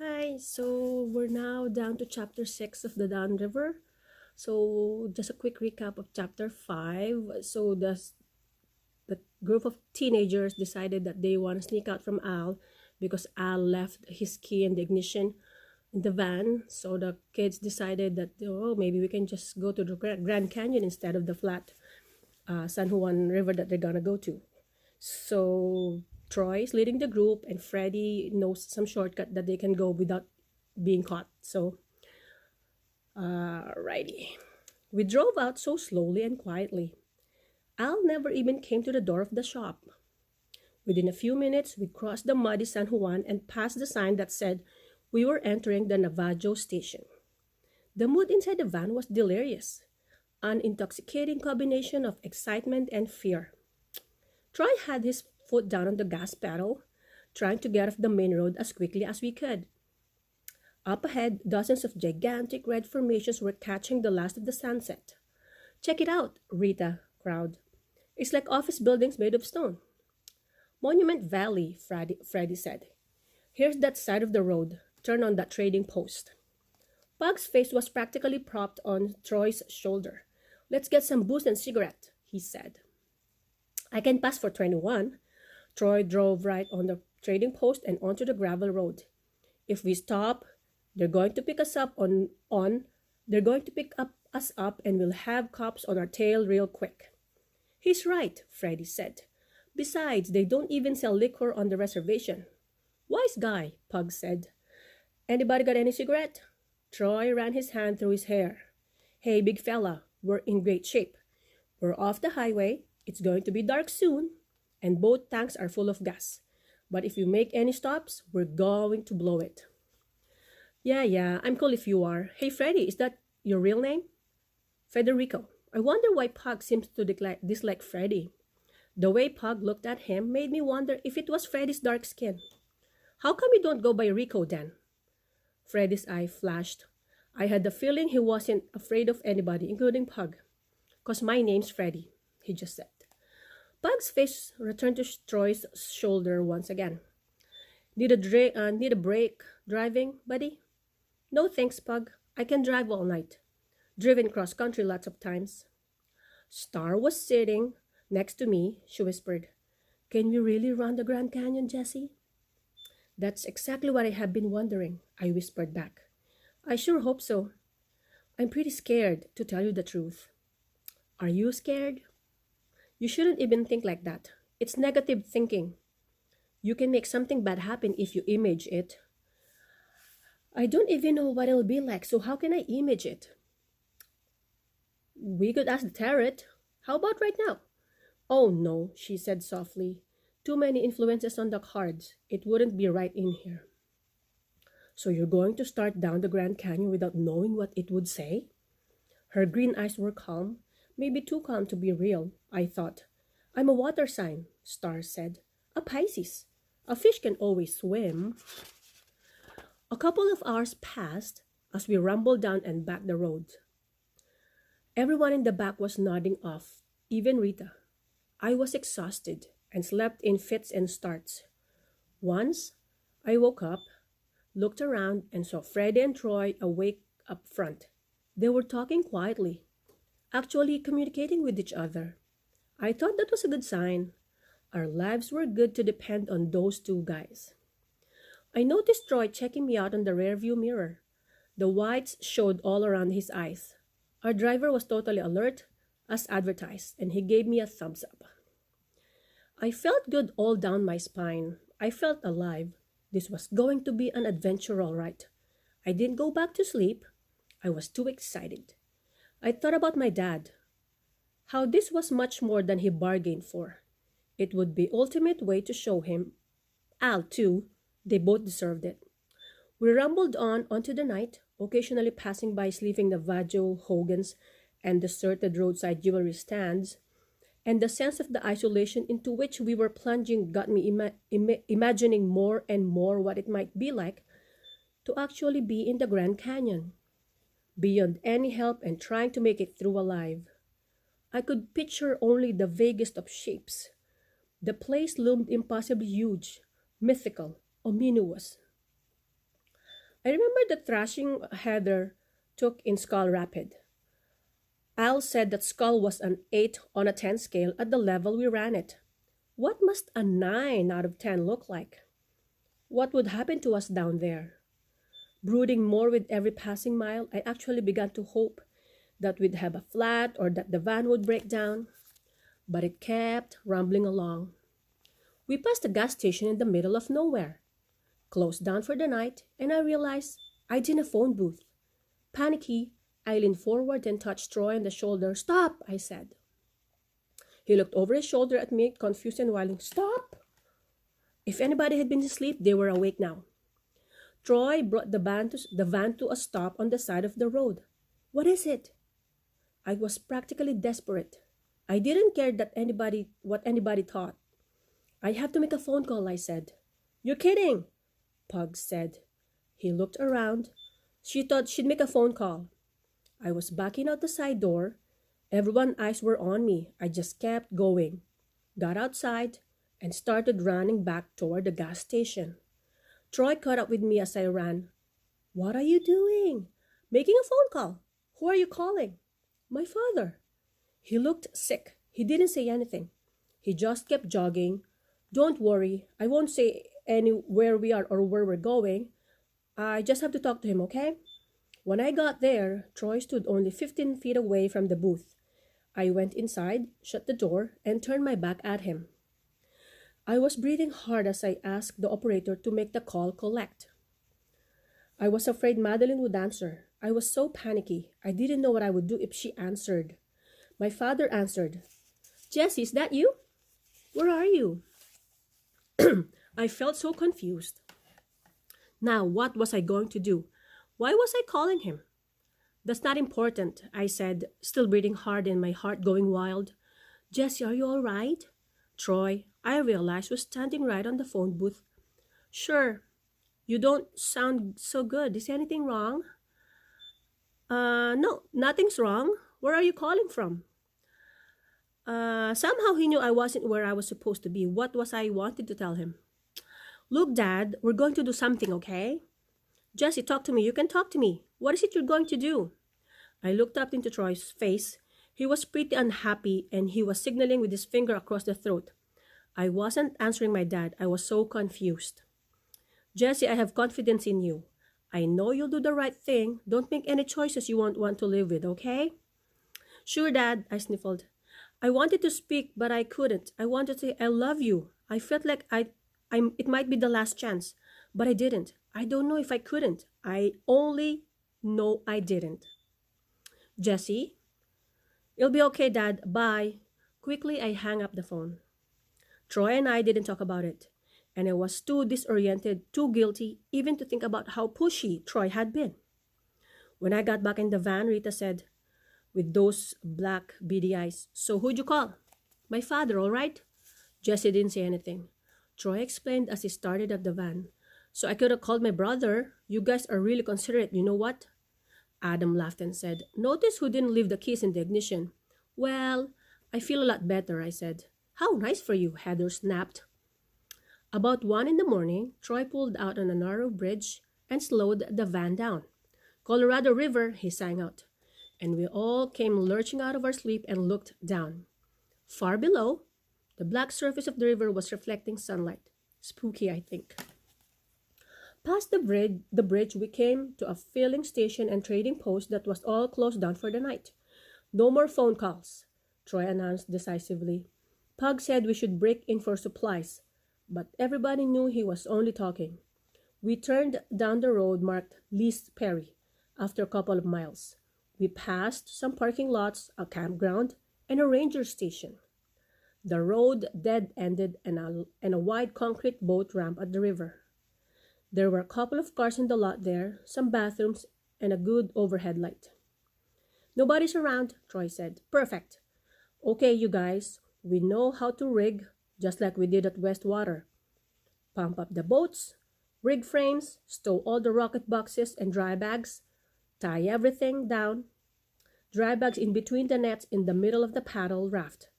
Hi, so we're now down to chapter 6 of the Downriver. So, just a quick recap of chapter 5. So, the group of teenagers decided that they want to sneak out from Al because Al left his key in the ignition in the van. So, the kids decided that, oh, maybe we can just go to the Grand Canyon instead of the flat San Juan River that they're gonna go to. So Troy's leading the group, and Freddie knows some shortcut that they can go without being caught. So, righty. We drove out so slowly and quietly. Al never even came to the door of the shop. Within a few minutes, we crossed the muddy San Juan and passed the sign that said we were entering the Navajo Station. The mood inside the van was delirious, an intoxicating combination of excitement and fear. Troy had his foot down on the gas pedal, trying to get off the main road as quickly as we could. Up ahead, dozens of gigantic red formations were catching the last of the sunset. Check it out, Rita crowed. It's like office buildings made of stone. Monument Valley, Freddy said. Here's that side of the road. Turn on that trading post. Pug's face was practically propped on Troy's shoulder. Let's get some booze and cigarette, he said. I can pass for 21. Troy drove right on the trading post and onto the gravel road. If we stop, they're going to pick us up they're going to pick up us up and we'll have cops on our tail real quick. He's right, Freddie said. Besides, they don't even sell liquor on the reservation. Wise guy, Pug said. Anybody got any cigarette? Troy ran his hand through his hair. Hey, big fella, we're in great shape. We're off the highway. It's going to be dark soon, and both tanks are full of gas. But if you make any stops, we're going to blow it. Yeah, I'm cool if you are. Hey, Freddy, is that your real name? Federico. I wonder why Pug seems to dislike Freddy. The way Pug looked at him made me wonder if it was Freddy's dark skin. How come you don't go by Rico then? Freddy's eye flashed. I had the feeling he wasn't afraid of anybody, including Pug. 'Cause my name's Freddy, he just said. Pug's face returned to Troy's shoulder once again. Need a break driving, buddy? No thanks, Pug. I can drive all night. Driven cross country lots of times. Star was sitting next to me, she whispered. Can we really run the Grand Canyon, Jesse? That's exactly what I have been wondering, I whispered back. I sure hope so. I'm pretty scared, to tell you the truth. Are you scared? You shouldn't even think like that. It's negative thinking. You can make something bad happen if you image it. I don't even know what it'll be like, so how can I image it? We could ask the tarot. How about right now? Oh no, she said softly. Too many influences on the cards. It wouldn't be right in here. So you're going to start down the Grand Canyon without knowing what it would say? Her green eyes were calm, maybe too calm to be real, I thought. I'm a water sign, Star said. A Pisces. A fish can always swim. A couple of hours passed as we rumbled down and back the road. Everyone in the back was nodding off, even Rita. I was exhausted and slept in fits and starts. Once, I woke up, looked around, and saw Freddie and Troy awake up front. They were talking quietly, actually communicating with each other. I thought that was a good sign. Our lives were good to depend on those two guys. I noticed Troy checking me out on the rearview mirror. The whites showed all around his eyes. Our driver was totally alert, as advertised, and he gave me a thumbs up. I felt good all down my spine. I felt alive. This was going to be an adventure, all right. I didn't go back to sleep. I was too excited. I thought about my dad. How this was much more than he bargained for. It would be ultimate way to show him, Al too, they both deserved it. We rumbled on onto the night, occasionally passing by sleeping Navajo Hogans and deserted roadside jewelry stands, and the sense of the isolation into which we were plunging got me imagining more and more what it might be like to actually be in the Grand Canyon, beyond any help and trying to make it through alive. I could picture only the vaguest of shapes. The place loomed impossibly huge, mythical, ominous. I remember the thrashing Heather took in Skull Rapid. Al said that Skull was an 8 on a 10 scale at the level we ran it. What must a 9 out of 10 look like? What would happen to us down there? Brooding more with every passing mile, I actually began to hope that we'd have a flat or that the van would break down. But it kept rumbling along. We passed a gas station in the middle of nowhere, closed down for the night, and I realized I'd in a phone booth. Panicky, I leaned forward and touched Troy on the shoulder. "Stop," I said. He looked over his shoulder at me, confused and whining. "Stop?" If anybody had been asleep, they were awake now. Troy brought the van to a stop on the side of the road. "What is it?" I was practically desperate. I didn't care what anybody thought. "I have to make a phone call," I said. "You're kidding," Pug said. He looked around. She thought she'd make a phone call. I was backing out the side door. Everyone's eyes were on me. I just kept going, got outside, and started running back toward the gas station. Troy caught up with me as I ran. "What are you doing?" "Making a phone call." "Who are you calling?" "My father." He looked sick. He didn't say anything. He just kept jogging. "Don't worry. I won't say where we are or where we're going. I just have to talk to him, okay?" When I got there, Troy stood only 15 feet away from the booth. I went inside, shut the door, and turned my back at him. I was breathing hard as I asked the operator to make the call collect. I was afraid Madeline would answer. I was so panicky. I didn't know what I would do if she answered. My father answered. "Jesse, is that you? Where are you?" I felt so confused. Now, what was I going to do? Why was I calling him? "That's not important," I said, still breathing hard and my heart going wild. "Jesse, are you all right?" Troy, I realized, was standing right on the phone booth. "Sure. You don't sound so good. Is anything wrong?" No, nothing's wrong. Where are you calling from?" Somehow he knew I wasn't where I was supposed to be. What was I wanted to tell him? "Look, Dad, we're going to do something, okay?" "Jesse, talk to me. You can talk to me. What is it you're going to do?" I looked up into Troy's face. He was pretty unhappy and he was signaling with his finger across the throat. I wasn't answering my dad. I was so confused. "Jesse, I have confidence in you. I know you'll do the right thing. Don't make any choices you won't want to live with, okay?" "Sure, Dad," I sniffled. I wanted to speak, but I couldn't. I wanted to say, "I love you." I felt like it might be the last chance, but I didn't. I don't know if I couldn't. I only know I didn't. "Jesse?" "It'll be okay, Dad. Bye." Quickly, I hung up the phone. Troy and I didn't talk about it, and I was too disoriented, too guilty, even to think about how pushy Troy had been. When I got back in the van, Rita said, with those black beady eyes, "So who'd you call?" "My father, all right?" Jesse didn't say anything. Troy explained as he started up the van. "So I could have called my brother. You guys are really considerate, you know what?" Adam laughed and said, "Notice who didn't leave the keys in the ignition." "Well, I feel a lot better," I said. "How nice for you," Heather snapped. About 1 in the morning, Troy pulled out on a narrow bridge and slowed the van down. "Colorado River," he sang out, and we all came lurching out of our sleep and looked down. Far below, the black surface of the river was reflecting sunlight. Spooky, I think. Past the bridge, we came to a filling station and trading post that was all closed down for the night. "No more phone calls," Troy announced decisively. Pug said we should break in for supplies, but everybody knew he was only talking. We turned down the road marked Lee's Perry. After a couple of miles, we passed some parking lots, a campground, and a ranger station. The road dead-ended and a wide concrete boat ramp at the river. There were a couple of cars in the lot there, some bathrooms, and a good overhead light. "Nobody's around," Troy said. "Perfect. Okay, you guys, we know how to rig, just like we did at Westwater. Pump up the boats, rig frames, stow all the rocket boxes and dry bags, tie everything down, dry bags in between the nets in the middle of the paddle raft,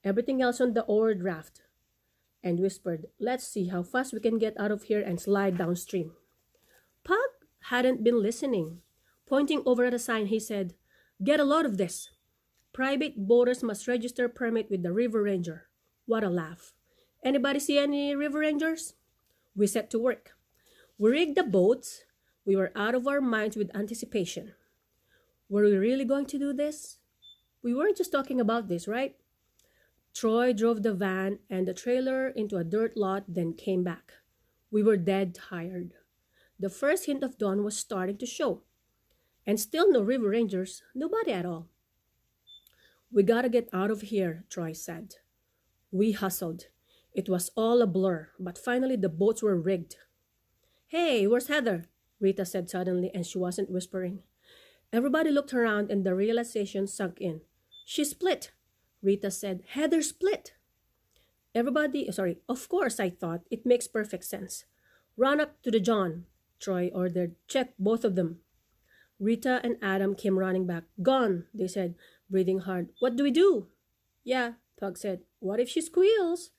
everything else on the oared raft," and whispered, "Let's see how fast we can get out of here and slide downstream." Pug hadn't been listening. Pointing over at a sign, he said, "Get a load of this. Private boaters must register permit with the river ranger." What a laugh. Anybody see any river rangers? We set to work. We rigged the boats. We were out of our minds with anticipation. Were we really going to do this? We weren't just talking about this, right? Troy drove the van and the trailer into a dirt lot, then came back. We were dead tired. The first hint of dawn was starting to show. And still no river rangers, nobody at all. "We gotta get out of here," Troy said. We hustled. It was all a blur, but finally the boats were rigged. "Hey, where's Heather?" Rita said suddenly, and she wasn't whispering. Everybody looked around and the realization sunk in. "She split," Rita said. "Heather split." Of course, I thought. It makes perfect sense. "Run up to the John," Troy ordered. "Check both of them." Rita and Adam came running back. "Gone," they said, breathing hard. "What do we do?" "Yeah," Pug said. "What if she squeals?"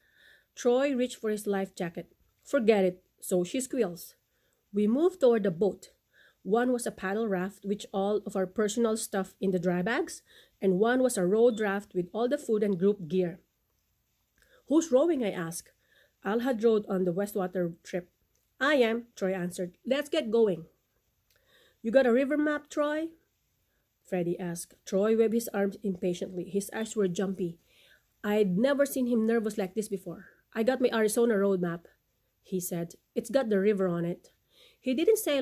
Troy reached for his life jacket. "Forget it, so she squeals." We moved toward the boat. One was a paddle raft with all of our personal stuff in the dry bags, and one was a rowed raft with all the food and group gear. "Who's rowing?" I asked. Al had rowed on the Westwater trip. "I am," Troy answered. "Let's get going." "You got a river map, Troy?" Freddie asked. Troy waved his arms impatiently. His eyes were jumpy. I'd never seen him nervous like this before. "I got my Arizona road map," he said. "It's got the river on it." He didn't say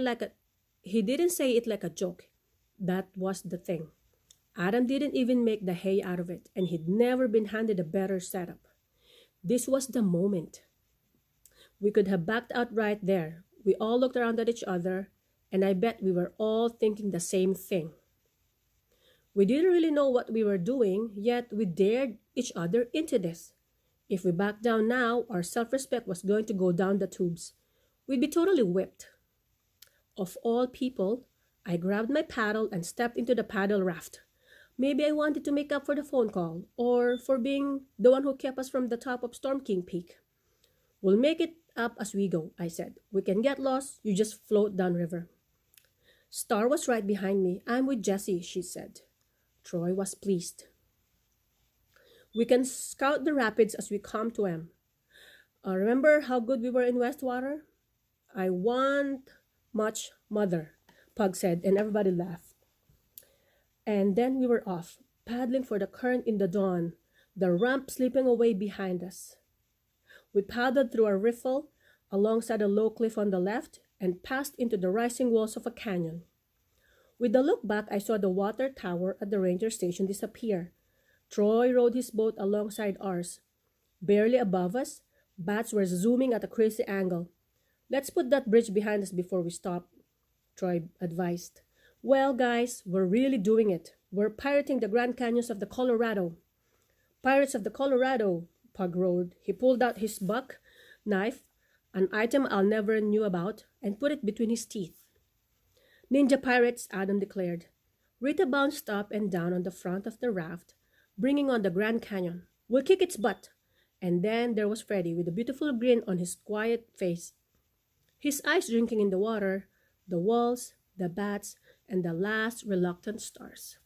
it like a joke. That was the thing. Adam didn't even make the hay out of it, and he'd never been handed a better setup. This was the moment. We could have backed out right there. We all looked around at each other, and I bet we were all thinking the same thing. We didn't really know what we were doing, yet we dared each other into this. If we backed down now, our self-respect was going to go down the tubes. We'd be totally whipped. Of all people, I grabbed my paddle and stepped into the paddle raft. Maybe I wanted to make up for the phone call, or for being the one who kept us from the top of Storm King Peak. "We'll make it up as we go," I said. "We can get lost, you just float downriver." Star was right behind me. "I'm with Jessie," she said. Troy was pleased. "We can scout the rapids as we come to them. Remember how good we were in Westwater?" "I want much, Mother," Pug said, and everybody laughed. And then we were off, paddling for the current in the dawn, the ramp slipping away behind us. We paddled through a riffle alongside a low cliff on the left and passed into the rising walls of a canyon. With a look back, I saw the water tower at the ranger station disappear. Troy rowed his boat alongside ours. Barely above us, bats were zooming at a crazy angle. "Let's put that bridge behind us before we stop," Troy advised. "Well, guys, we're really doing it. We're pirating the Grand Canyons of the Colorado." "Pirates of the Colorado," Pug roared. He pulled out his buck knife, an item I'll never knew about, and put it between his teeth. "Ninja pirates," Adam declared. Rita bounced up and down on the front of the raft, bringing on the Grand Canyon. "We'll kick its butt." And then there was Freddie with a beautiful grin on his quiet face, his eyes drinking in the water, the walls, the bats, and the last reluctant stars.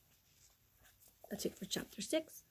That's it for chapter 6.